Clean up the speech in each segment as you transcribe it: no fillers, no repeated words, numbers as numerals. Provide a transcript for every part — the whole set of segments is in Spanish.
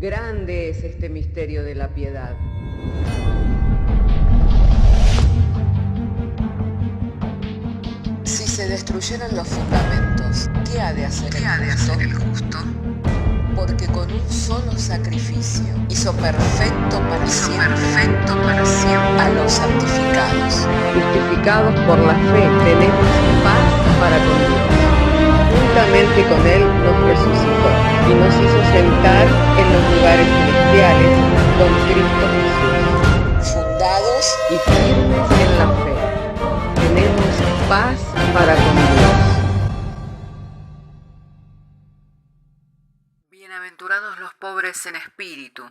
Grande es este misterio de la piedad. Si se destruyeran los fundamentos, ¿qué ha de hacer el justo? Porque con un solo sacrificio hizo perfecto para siempre a los santificados. Justificados por la fe, tenemos paz para con Dios. Juntamente con Él nos resucitó y nos hizo sentar en los lugares celestiales con Cristo Jesús. Fundados Y firmes en la fe, tenemos paz para con Dios. Bienaventurados los pobres en espíritu,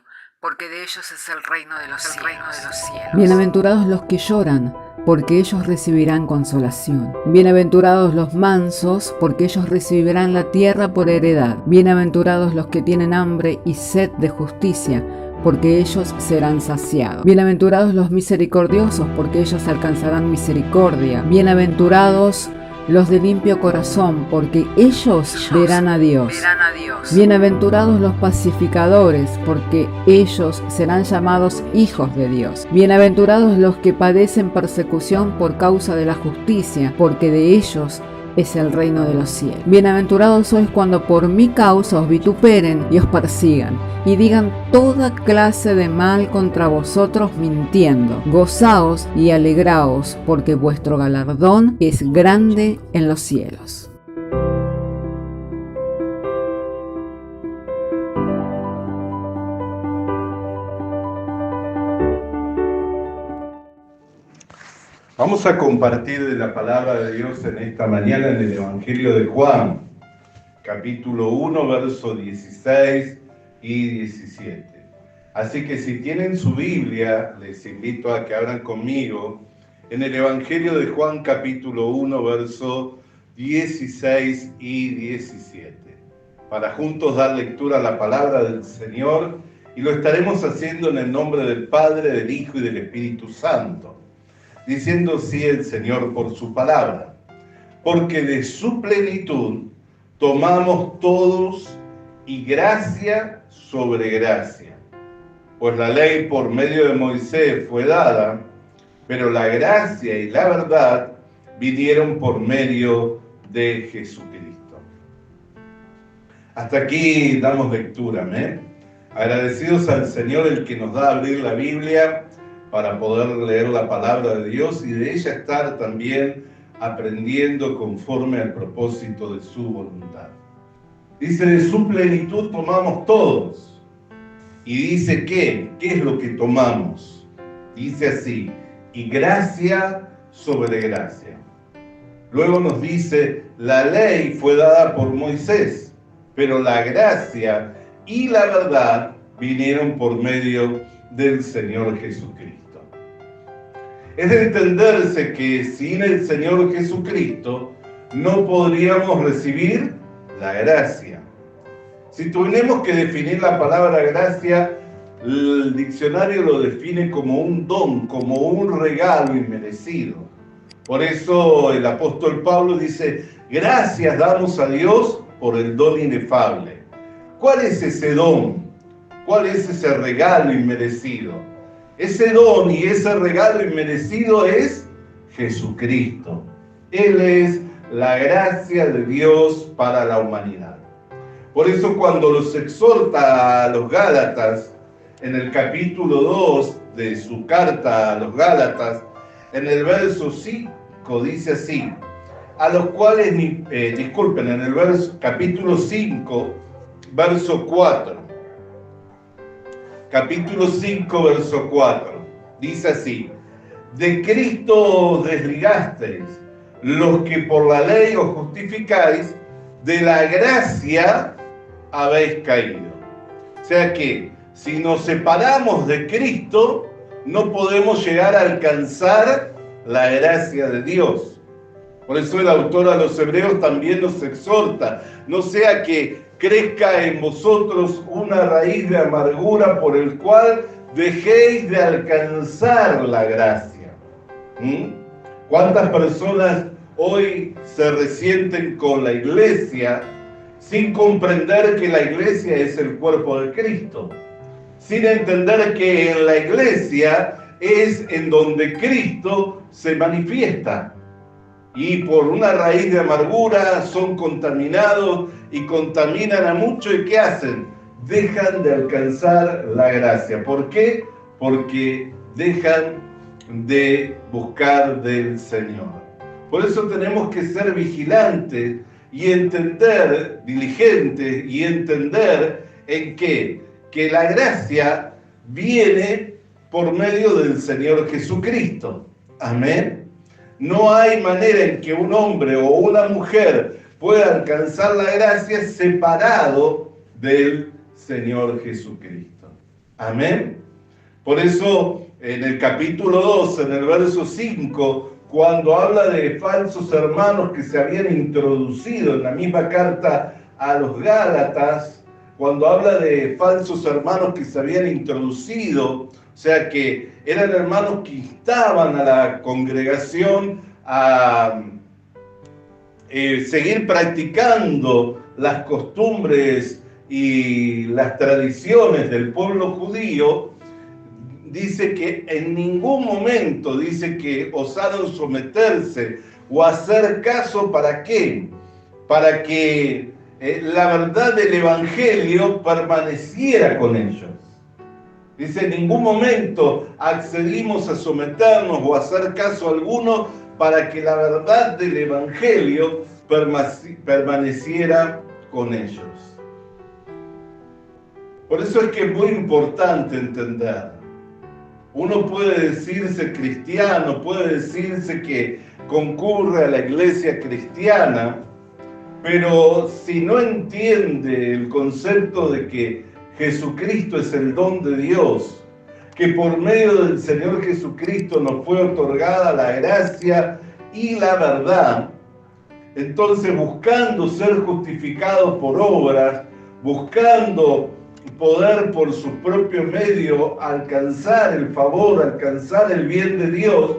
porque de ellos es el reino de los cielos. Bienaventurados los que lloran, porque ellos recibirán consolación. Bienaventurados los mansos, porque ellos recibirán la tierra por heredad. Bienaventurados los que tienen hambre y sed de justicia, porque ellos serán saciados. Bienaventurados los misericordiosos, porque ellos alcanzarán misericordia. Bienaventurados los de limpio corazón, porque ellos verán a Dios. Bienaventurados los pacificadores, porque ellos serán llamados hijos de Dios. Bienaventurados los que padecen persecución por causa de la justicia, porque de ellos es el reino de los cielos. Bienaventurados sois cuando por mi causa os vituperen y os persigan, y digan toda clase de mal contra vosotros mintiendo. Gozaos y alegraos, porque vuestro galardón es grande en los cielos. Vamos a compartir de la palabra de Dios en esta mañana en el Evangelio de Juan, capítulo 1, versos 16 y 17. Así que si tienen su Biblia, les invito a que abran conmigo en el Evangelio de Juan, capítulo 1, versos 16 y 17, para juntos dar lectura a la palabra del Señor, y lo estaremos haciendo en el nombre del Padre, del Hijo y del Espíritu Santo. Diciendo sí el Señor por su palabra, porque de su plenitud tomamos todos y gracia sobre gracia. Pues la ley por medio de Moisés fue dada, pero la gracia y la verdad vinieron por medio de Jesucristo. Hasta aquí damos lectura, amén. Agradecidos al Señor el que nos da a abrir la Biblia para poder leer la palabra de Dios y de ella estar también aprendiendo conforme al propósito de su voluntad. Dice, de su plenitud tomamos todos. Y dice, ¿qué es lo que tomamos? Dice así, y gracia sobre gracia. Luego nos dice, la ley fue dada por Moisés, pero la gracia y la verdad vinieron por medio del Señor Jesucristo. Es de entenderse que sin el Señor Jesucristo no podríamos recibir la gracia. Si tuviéramos que definir la palabra gracia, el diccionario lo define como un don, como un regalo inmerecido. Por eso el apóstol Pablo dice, gracias damos a Dios por el don inefable. ¿Cuál es ese don? ¿Cuál es ese regalo inmerecido? Ese don y ese regalo inmerecido es Jesucristo. Él es la gracia de Dios para la humanidad. Por eso cuando los exhorta a los Gálatas, en el capítulo 2 de su carta a los Gálatas, en el verso 5 dice así, a los cuales, en el capítulo 5, verso 4, capítulo 5, verso 4, dice así, de Cristo os desligasteis, los que por la ley os justificáis, de la gracia habéis caído. O sea que, si nos separamos de Cristo, no podemos llegar a alcanzar la gracia de Dios. Por eso el autor a los Hebreos también nos exhorta, no sea que crezca en vosotros una raíz de amargura por el cual dejéis de alcanzar la gracia. ¿Cuántas personas hoy se resienten con la iglesia, sin comprender que la iglesia es el cuerpo de Cristo, sin entender que en la iglesia es en donde Cristo se manifiesta. Y por una raíz de amargura son contaminados y contaminan a muchos. ¿Y qué hacen? Dejan de alcanzar la gracia. ¿Por qué? Porque dejan de buscar del Señor. Por eso tenemos que ser vigilantes y entender, diligentes y entender en qué, que la gracia viene por medio del Señor Jesucristo. Amén. No hay manera en que un hombre o una mujer pueda alcanzar la gracia separado del Señor Jesucristo. Amén. Por eso, en el capítulo 2, en el verso 5, cuando habla de falsos hermanos que se habían introducido en la misma carta a los Gálatas, cuando habla de falsos hermanos que se habían introducido, o sea que eran hermanos que instaban a la congregación a seguir practicando las costumbres y las tradiciones del pueblo judío, dice que en ningún momento dice que osaron someterse o hacer caso. ¿Para qué? Para que la verdad del Evangelio permaneciera con ellos. Dice, en ningún momento accedimos a someternos o a hacer caso alguno para que la verdad del Evangelio permaneciera con ellos. Por eso es que es muy importante entender. Uno puede decirse cristiano, puede decirse que concurre a la iglesia cristiana, pero si no entiende el concepto de que Jesucristo es el don de Dios, que por medio del Señor Jesucristo nos fue otorgada la gracia y la verdad, entonces buscando ser justificado por obras, buscando poder por sus propios medios alcanzar el favor, alcanzar el bien de Dios,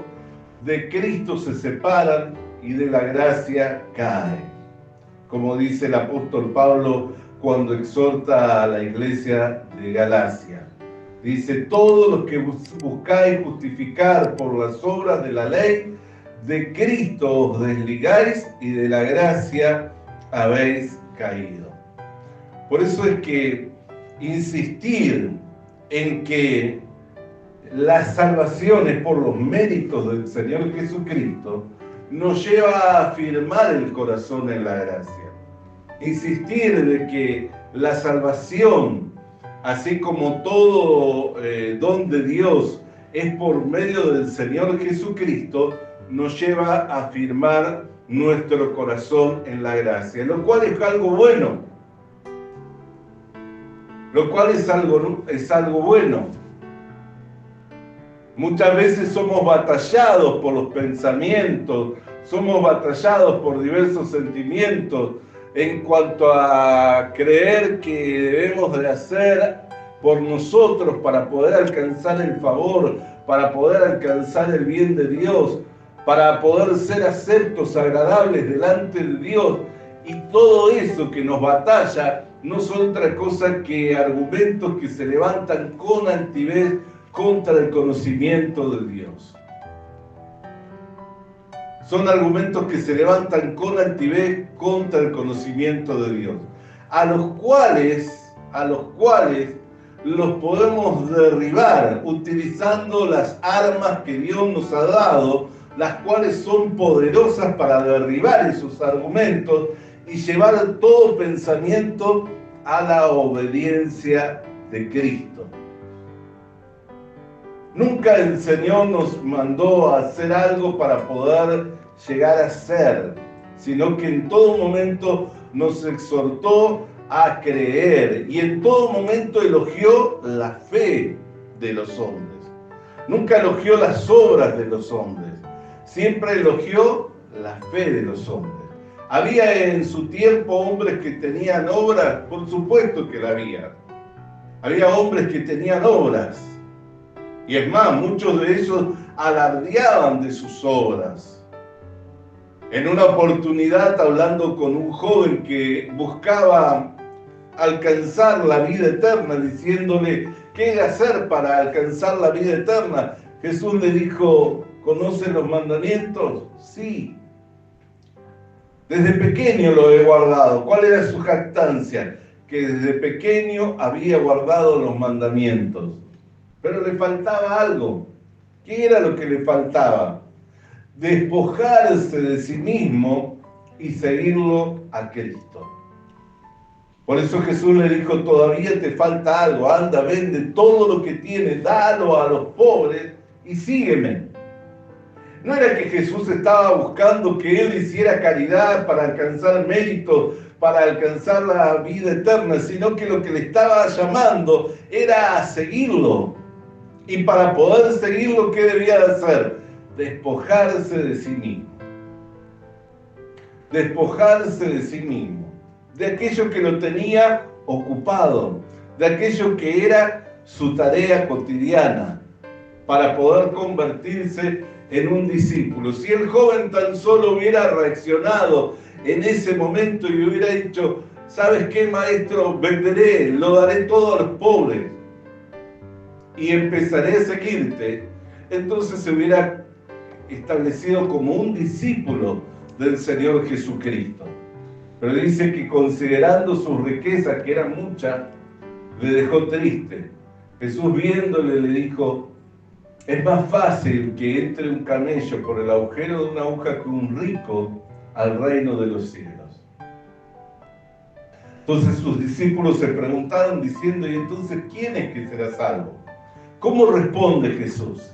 de Cristo se separan y de la gracia caen. Como dice el apóstol Pablo cuando exhorta a la iglesia de Galacia. Dice, todos los que buscáis justificar por las obras de la ley, de Cristo os desligáis y de la gracia habéis caído. Por eso es que insistir en que la salvación es por los méritos del Señor Jesucristo nos lleva a afirmar el corazón en la gracia. Insistir de que la salvación, así como todo don de Dios, es por medio del Señor Jesucristo, nos lleva a afirmar nuestro corazón en la gracia, lo cual es algo bueno. Lo cual es algo bueno. Muchas veces somos batallados por los pensamientos, somos batallados por diversos sentimientos en cuanto a creer que debemos de hacer por nosotros para poder alcanzar el favor, para poder alcanzar el bien de Dios, para poder ser aceptos, agradables delante de Dios. Y todo eso que nos batalla no son otra cosa que argumentos que se levantan con altivez contra el conocimiento de Dios. Son argumentos que se levantan con altivez contra el conocimiento de Dios, a los cuales los podemos derribar utilizando las armas que Dios nos ha dado, las cuales son poderosas para derribar esos argumentos y llevar todo pensamiento a la obediencia de Cristo. Nunca el Señor nos mandó a hacer algo para poder llegar a ser, sino que en todo momento nos exhortó a creer y en todo momento elogió la fe de los hombres. Nunca elogió las obras de los hombres, siempre elogió la fe de los hombres. ¿Había en su tiempo hombres que tenían obras? Por supuesto que la había. Había hombres que tenían obras. Y es más, muchos de ellos alardeaban de sus obras. En una oportunidad, hablando con un joven que buscaba alcanzar la vida eterna, diciéndole qué hacer para alcanzar la vida eterna, Jesús le dijo: ¿conocen los mandamientos? Sí. Desde pequeño lo he guardado. ¿Cuál era su jactancia? Que desde pequeño había guardado los mandamientos. Pero le faltaba algo. ¿Qué era lo que le faltaba? Despojarse de sí mismo y seguirlo a Cristo. Por eso Jesús le dijo: todavía te falta algo, anda, vende todo lo que tienes, dalo a los pobres y sígueme. No era que Jesús estaba buscando que él hiciera caridad para alcanzar méritos, para alcanzar la vida eterna, sino que lo que le estaba llamando era a seguirlo. Y para poder seguirlo, ¿qué debía de hacer? Despojarse de sí mismo. Despojarse de sí mismo. De aquello que lo tenía ocupado, de aquello que era su tarea cotidiana, para poder convertirse en un discípulo. Si el joven tan solo hubiera reaccionado en ese momento y hubiera dicho: ¿sabes qué, maestro? Venderé, lo daré todo a los pobres y empezaré a seguirte, entonces se hubiera establecido como un discípulo del Señor Jesucristo. Pero dice que considerando sus riquezas, que eran muchas, le dejó triste. Jesús, viéndole, le dijo: es más fácil que entre un camello por el agujero de una aguja que un rico al reino de los cielos. Entonces sus discípulos se preguntaron diciendo: ¿y entonces quién es que será salvo? ¿Cómo responde Jesús?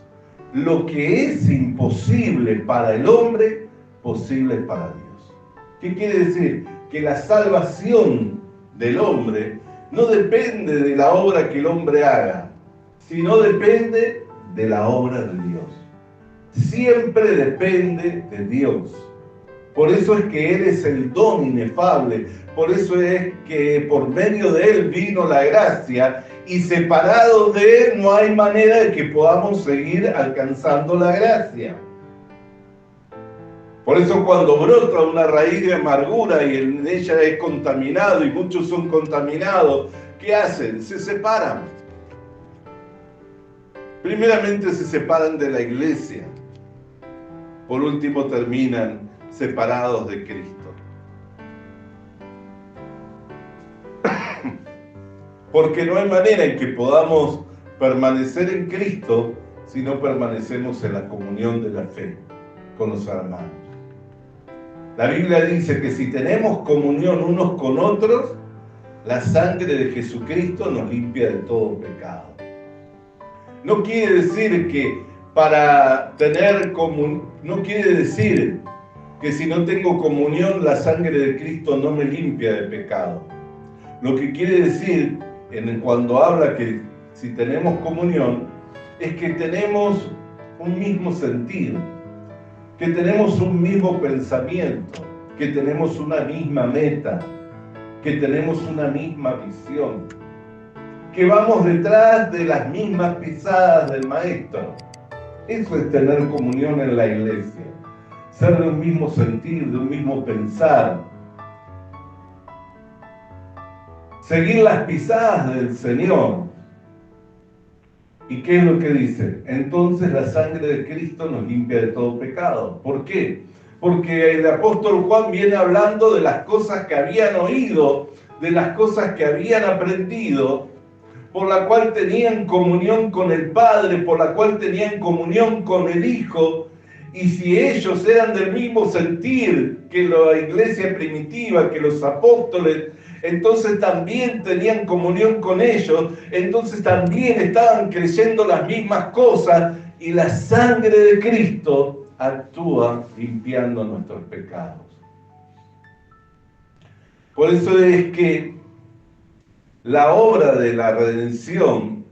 Lo que es imposible para el hombre, posible para Dios. ¿Qué quiere decir? Que la salvación del hombre no depende de la obra que el hombre haga, sino depende de la obra de Dios. Siempre depende de Dios. Por eso es que Él es el don inefable. Por eso es que por medio de Él vino la gracia, y separado de Él no hay manera de que podamos seguir alcanzando la gracia. Por eso cuando brota una raíz de amargura y en ella es contaminado, y muchos son contaminados, ¿qué hacen? Se separan. Primeramente se separan de la iglesia. Por último terminan separados de Cristo. Porque no hay manera en que podamos permanecer en Cristo si no permanecemos en la comunión de la fe con los hermanos. La Biblia dice que si tenemos comunión unos con otros, la sangre de Jesucristo nos limpia de todo pecado. No quiere decir que para tener comunión, no quiere decir que si no tengo comunión la sangre de Cristo no me limpia de pecado. Lo que quiere decir cuando habla que si tenemos comunión es que tenemos un mismo sentido, que tenemos un mismo pensamiento, que tenemos una misma meta, que tenemos una misma visión, que vamos detrás de las mismas pisadas del Maestro. Eso es tener comunión en la iglesia, ser de un mismo sentir, de un mismo pensar, seguir las pisadas del Señor. ¿Y qué es lo que dice? Entonces la sangre de Cristo nos limpia de todo pecado. ¿Por qué? Porque el apóstol Juan viene hablando de las cosas que habían oído, de las cosas que habían aprendido, por la cual tenían comunión con el Padre, por la cual tenían comunión con el Hijo. Y si ellos eran del mismo sentir que la iglesia primitiva, que los apóstoles, entonces también tenían comunión con ellos, entonces también estaban creyendo las mismas cosas, y la sangre de Cristo actúa limpiando nuestros pecados. Por eso es que la obra de la redención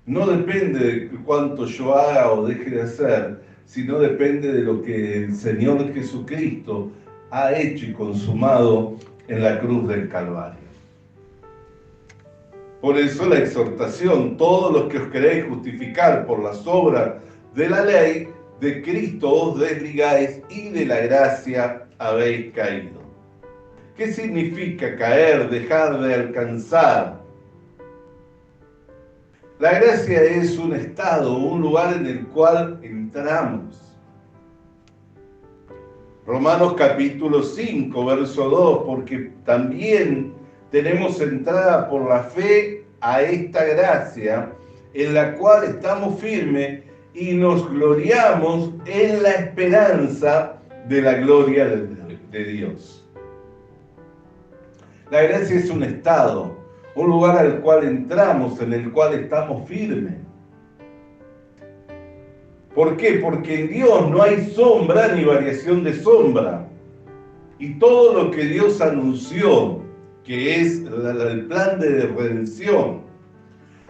no depende de cuánto yo haga o deje de hacer, sino depende de lo que el Señor Jesucristo ha hecho y consumado en la cruz del Calvario. Por eso la exhortación: todos los que os queréis justificar por las obras de la ley, de Cristo os desligáis y de la gracia habéis caído. ¿Qué significa caer, dejar de alcanzar? La gracia es un estado, un lugar en el cual entramos. Romanos capítulo 5, verso 2, porque también tenemos entrada por la fe a esta gracia, en la cual estamos firmes y nos gloriamos en la esperanza de la gloria de Dios. La gracia es un estado, un lugar al cual entramos, en el cual estamos firmes. ¿Por qué? Porque en Dios no hay sombra ni variación de sombra. Y todo lo que Dios anunció, que es el plan de redención,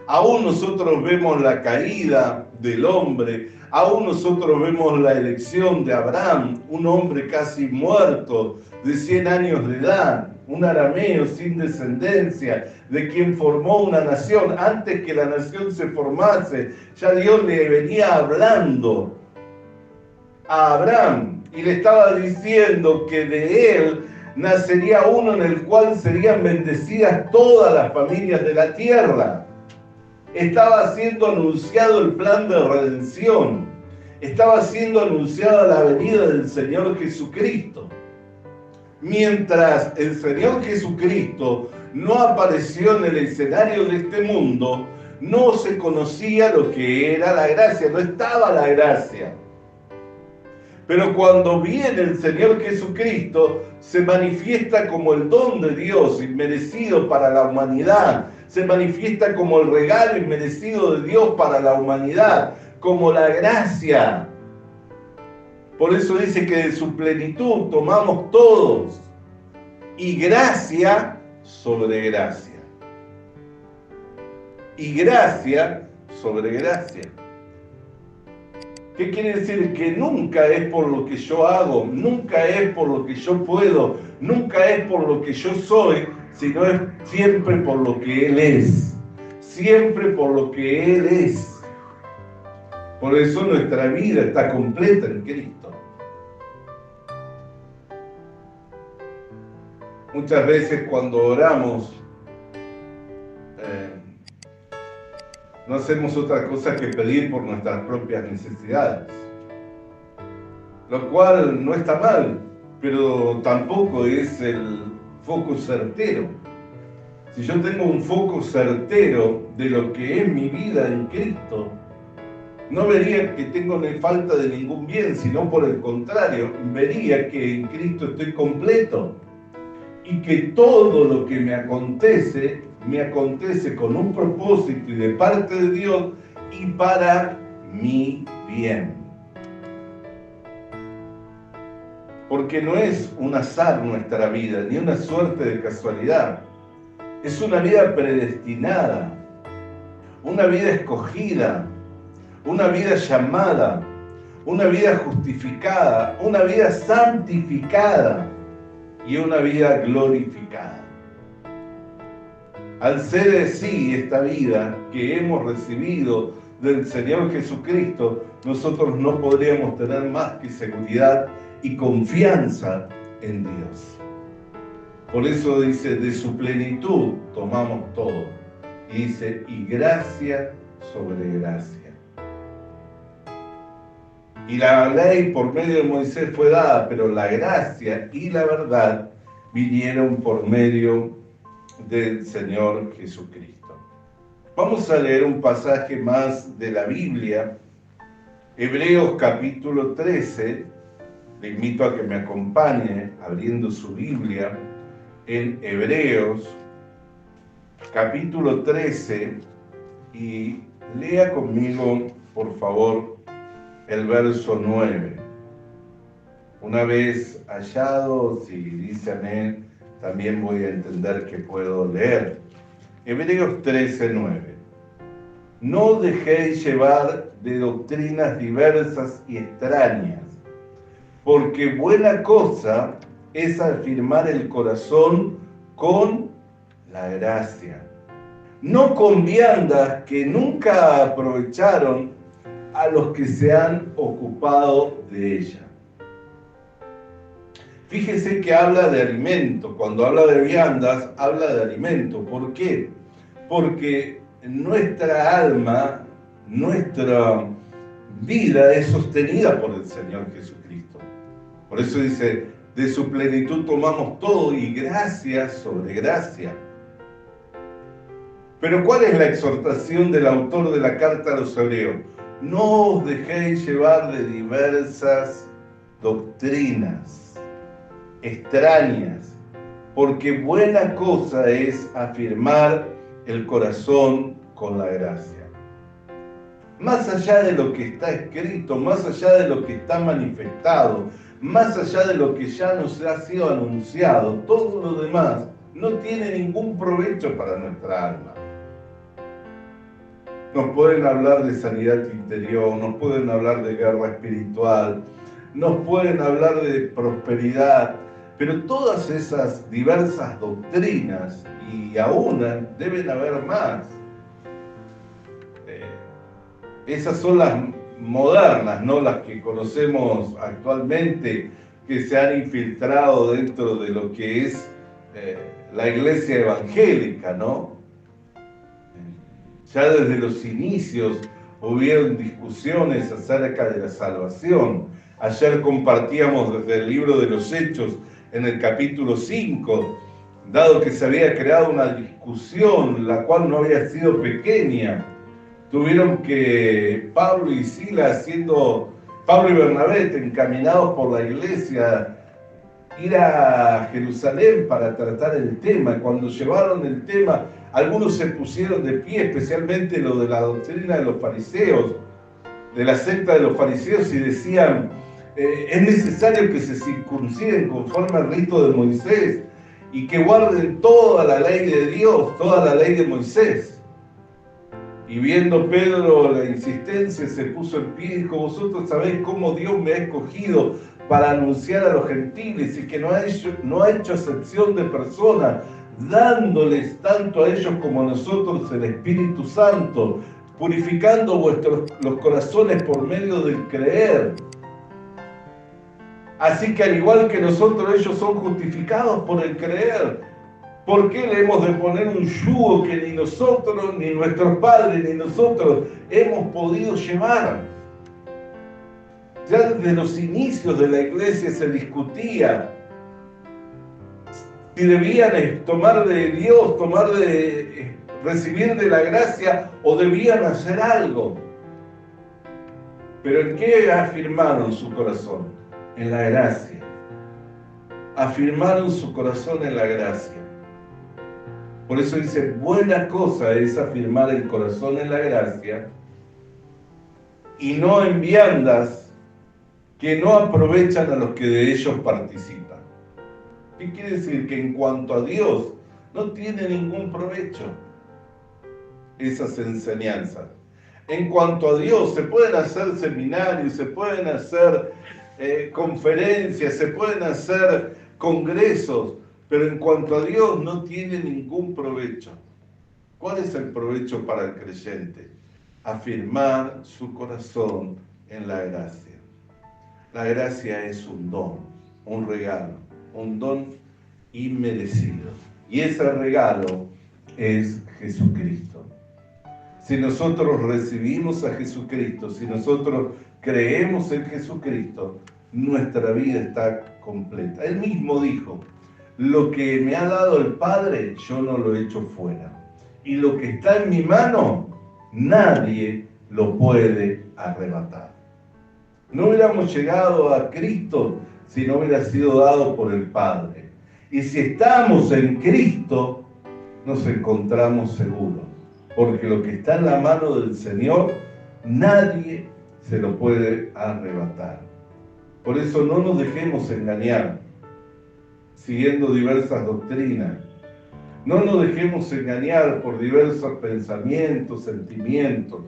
aún nosotros vemos la caída del hombre, aún nosotros vemos la elección de Abraham, un hombre casi muerto, de 100 años de edad, un arameo sin descendencia, de quien formó una nación. Antes que la nación se formase, ya Dios le venía hablando a Abraham y le estaba diciendo que de él nacería uno en el cual serían bendecidas todas las familias de la tierra. Estaba siendo anunciado el plan de redención, estaba siendo anunciada la venida del Señor Jesucristo. Mientras el Señor Jesucristo no apareció en el escenario de este mundo, no se conocía lo que era la gracia, no estaba la gracia. Pero cuando viene el Señor Jesucristo, se manifiesta como el don de Dios inmerecido para la humanidad, se manifiesta como el regalo inmerecido de Dios para la humanidad, como la gracia. Por eso dice que de su plenitud tomamos todos, y gracia sobre gracia. Y gracia sobre gracia. ¿Qué quiere decir? Que nunca es por lo que yo hago, nunca es por lo que yo puedo, nunca es por lo que yo soy, sino es siempre por lo que Él es. Siempre por lo que Él es. Por eso nuestra vida está completa en Cristo. Muchas veces cuando oramos, no hacemos otra cosa que pedir por nuestras propias necesidades. Lo cual no está mal, pero tampoco es el foco certero. Si yo tengo un foco certero de lo que es mi vida en Cristo, no vería que tengo falta de ningún bien, sino por el contrario, vería que en Cristo estoy completo y que todo lo que me acontece con un propósito y de parte de Dios y para mi bien. Porque no es un azar nuestra vida, ni una suerte de casualidad. Es una vida predestinada, una vida escogida, una vida llamada, una vida justificada, una vida santificada y una vida glorificada. Al ser así esta vida que hemos recibido del Señor Jesucristo, nosotros no podríamos tener más que seguridad y confianza en Dios. Por eso dice, de su plenitud tomamos todo. Y dice, y gracia sobre gracia. Y la ley por medio de Moisés fue dada, pero la gracia y la verdad vinieron por medio del Señor Jesucristo. Vamos a leer un pasaje más de la Biblia, Hebreos capítulo 13. Le invito a que me acompañe abriendo su Biblia en Hebreos capítulo 13 y lea conmigo, por favor, el verso 9. Una vez hallado, si dice amén, también voy a entender que puedo leer. Hebreos 13, 9. No dejéis llevar de doctrinas diversas y extrañas, porque buena cosa es afirmar el corazón con la gracia. No con viandas que nunca aprovecharon a los que se han ocupado de ella. Fíjese que habla de alimento. Cuando habla de viandas, habla de alimento. ¿Por qué? Porque nuestra alma, nuestra vida es sostenida por el Señor Jesucristo. Por eso dice, de su plenitud tomamos todo y gracia sobre gracia. Pero ¿cuál es la exhortación del autor de la carta a los hebreos? No os dejéis llevar de diversas doctrinas extrañas, porque buena cosa es afirmar el corazón con la gracia. Más allá de lo que está escrito, más allá de lo que está manifestado, más allá de lo que ya nos ha sido anunciado, todo lo demás no tiene ningún provecho para nuestra alma. Nos pueden hablar de sanidad interior, nos pueden hablar de guerra espiritual, nos pueden hablar de prosperidad, pero todas esas diversas doctrinas, y aún deben haber más, esas son las modernas, no las que conocemos actualmente, que se han infiltrado dentro de lo que es la iglesia evangélica, ¿no? Ya desde los inicios hubieron discusiones acerca de la salvación. Ayer compartíamos desde el libro de los Hechos, en el capítulo 5, dado que se había creado una discusión, la cual no había sido pequeña. Tuvieron que Pablo y Silas, Pablo y Bernabé, encaminados por la iglesia, ir a Jerusalén para tratar el tema. Cuando llevaron el tema, algunos se pusieron de pie, especialmente lo de la doctrina de los fariseos, de la secta de los fariseos, y decían, es necesario que se circunciden conforme al rito de Moisés y que guarden toda la ley de Dios, toda la ley de Moisés. Y viendo Pedro la insistencia, se puso en pie y dijo, vosotros sabéis cómo Dios me ha escogido para anunciar a los gentiles y que no ha hecho acepción de personas, dándoles tanto a ellos como a nosotros el Espíritu Santo, purificando los corazones por medio del creer. Así que al igual que nosotros, ellos son justificados por el creer. ¿Por qué le hemos de poner un yugo que ni nosotros, ni nuestros padres, ni nosotros hemos podido llevar? Ya desde los inicios de la iglesia se discutía si debían tomar de Dios, recibir de la gracia, o debían hacer algo. ¿Pero en qué afirmaron su corazón? En la gracia. Afirmaron su corazón en la gracia. Por eso dice, buena cosa es afirmar el corazón en la gracia y no en viandas que no aprovechan a los que de ellos participan. ¿Qué quiere decir? Que en cuanto a Dios no tiene ningún provecho esas enseñanzas. En cuanto a Dios, se pueden hacer seminarios, se pueden hacer conferencias, se pueden hacer congresos, pero en cuanto a Dios no tiene ningún provecho. ¿Cuál es el provecho para el creyente? Afirmar su corazón en la gracia. La gracia es un don, un regalo, un don inmerecido. Y ese regalo es Jesucristo. Si nosotros recibimos a Jesucristo, si nosotros creemos en Jesucristo, nuestra vida está completa. Él mismo dijo, lo que me ha dado el Padre, yo no lo echo fuera. Y lo que está en mi mano, nadie lo puede arrebatar. No hubiéramos llegado a Cristo si no hubiera sido dado por el Padre. Y si estamos en Cristo, nos encontramos seguros. Porque lo que está en la mano del Señor, nadie se lo puede arrebatar. Por eso no nos dejemos engañar, siguiendo diversas doctrinas. No nos dejemos engañar por diversos pensamientos, sentimientos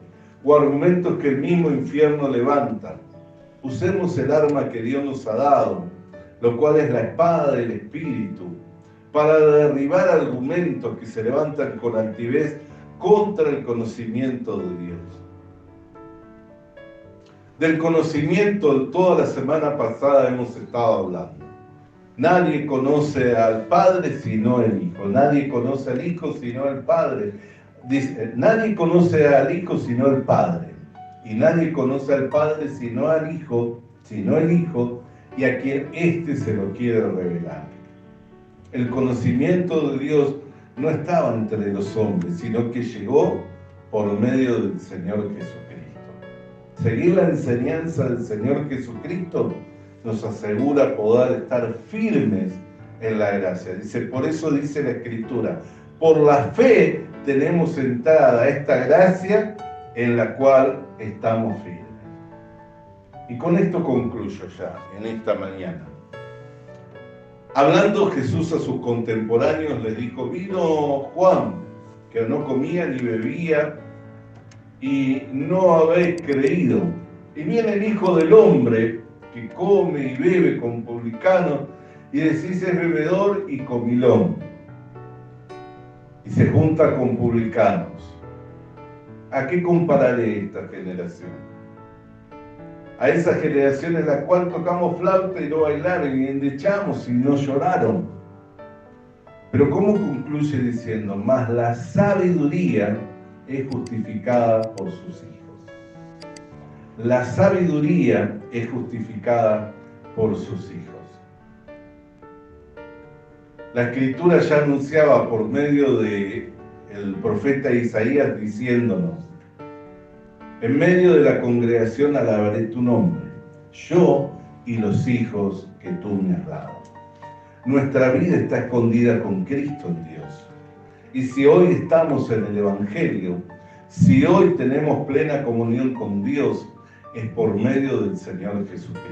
o argumentos que el mismo infierno levanta. Usemos el arma que Dios nos ha dado, lo cual es la espada del Espíritu, para derribar argumentos que se levantan con altivez contra el conocimiento de Dios. Del conocimiento, toda la semana pasada hemos estado hablando. Nadie conoce al Padre sino el Hijo. Nadie conoce al Hijo sino el Padre. Dice, nadie conoce al Hijo sino el Padre. Y nadie conoce al Padre sino al Hijo, sino el Hijo, y a quien éste se lo quiere revelar. El conocimiento de Dios no estaba entre los hombres, sino que llegó por medio del Señor Jesucristo. Seguir la enseñanza del Señor Jesucristo nos asegura poder estar firmes en la gracia. Dice, por eso dice la Escritura, por la fe tenemos entrada a esta gracia en la cual estamos firmes. Y con esto concluyo ya, en esta mañana. Hablando Jesús a sus contemporáneos, les dijo, vino Juan, que no comía ni bebía, y no habéis creído. Y viene el Hijo del Hombre, que come y bebe con publicanos, y decís es bebedor y comilón. Y se junta con publicanos. ¿A qué compararé esta generación? A esa generación en la cual tocamos flauta y no bailaron, y endechamos y no lloraron. Pero ¿cómo concluye diciendo? Mas la sabiduría es justificada por sus hijos. La sabiduría es justificada por sus hijos. La Escritura ya anunciaba por medio del profeta Isaías diciéndonos, en medio de la congregación alabaré tu nombre, yo y los hijos que tú me has dado. Nuestra vida está escondida con Cristo en Dios. Y si hoy estamos en el Evangelio, si hoy tenemos plena comunión con Dios, es por medio del Señor Jesucristo.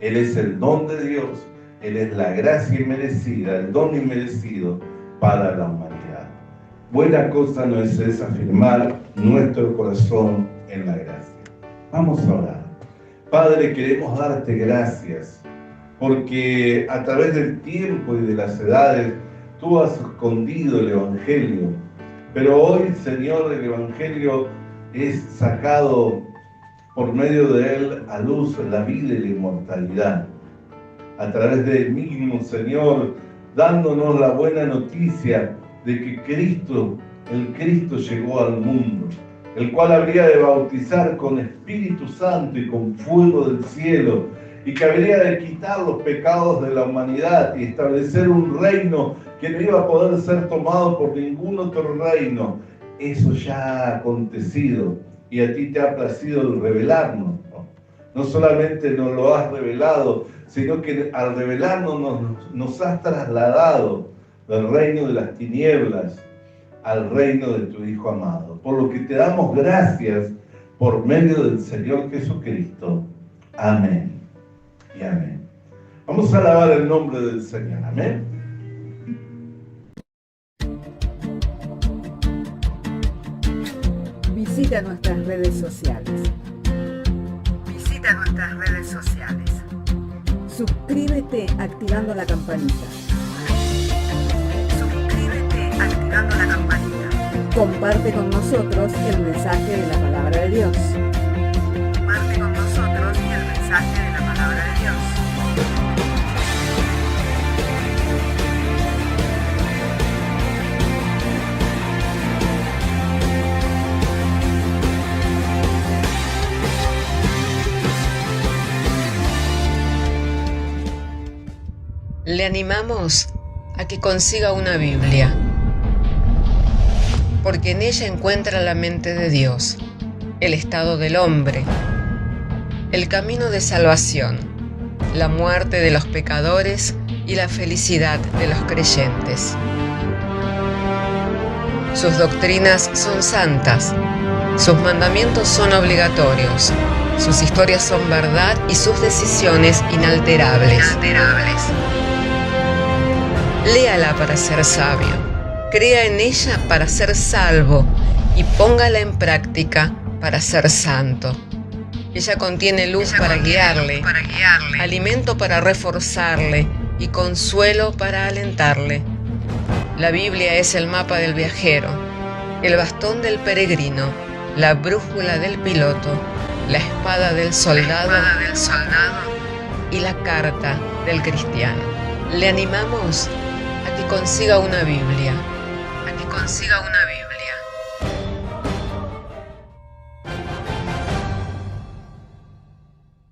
Él es el don de Dios, Él es la gracia inmerecida, el don inmerecido para la humanidad. Buena cosa no es esa afirmar nuestro corazón en la gracia. Vamos a orar. Padre, queremos darte gracias porque a través del tiempo y de las edades tú has escondido el Evangelio, pero hoy, Señor, el Evangelio es sacado por medio de él a luz la vida y la inmortalidad. A través del mismo, Señor, dándonos la buena noticia de que Cristo, el Cristo llegó al mundo, el cual habría de bautizar con Espíritu Santo y con fuego del cielo, y que habría de quitar los pecados de la humanidad y establecer un reino que no iba a poder ser tomado por ningún otro reino. Eso ya ha acontecido y a ti te ha placido el revelarnos. No solamente nos lo has revelado, sino que al revelarnos nos has trasladado del reino de las tinieblas al reino de tu Hijo amado. Por lo que te damos gracias por medio del Señor Jesucristo. Amén y amén. Vamos a alabar el nombre del Señor. Amén. Visita nuestras redes sociales. Suscríbete activando la campanita. Comparte con nosotros el mensaje de la palabra de Dios. Le animamos a que consiga una Biblia, porque en ella encuentra la mente de Dios, el estado del hombre, el camino de salvación, la muerte de los pecadores y la felicidad de los creyentes. Sus doctrinas son santas, sus mandamientos son obligatorios, sus historias son verdad y sus decisiones inalterables. Léala para ser sabio, crea en ella para ser salvo y póngala en práctica para ser santo. Ella contiene luz para guiarle, alimento para reforzarle y consuelo para alentarle. La Biblia es el mapa del viajero, el bastón del peregrino, la brújula del piloto la espada del soldado y la carta del cristiano. Le animamos a que consiga una Biblia,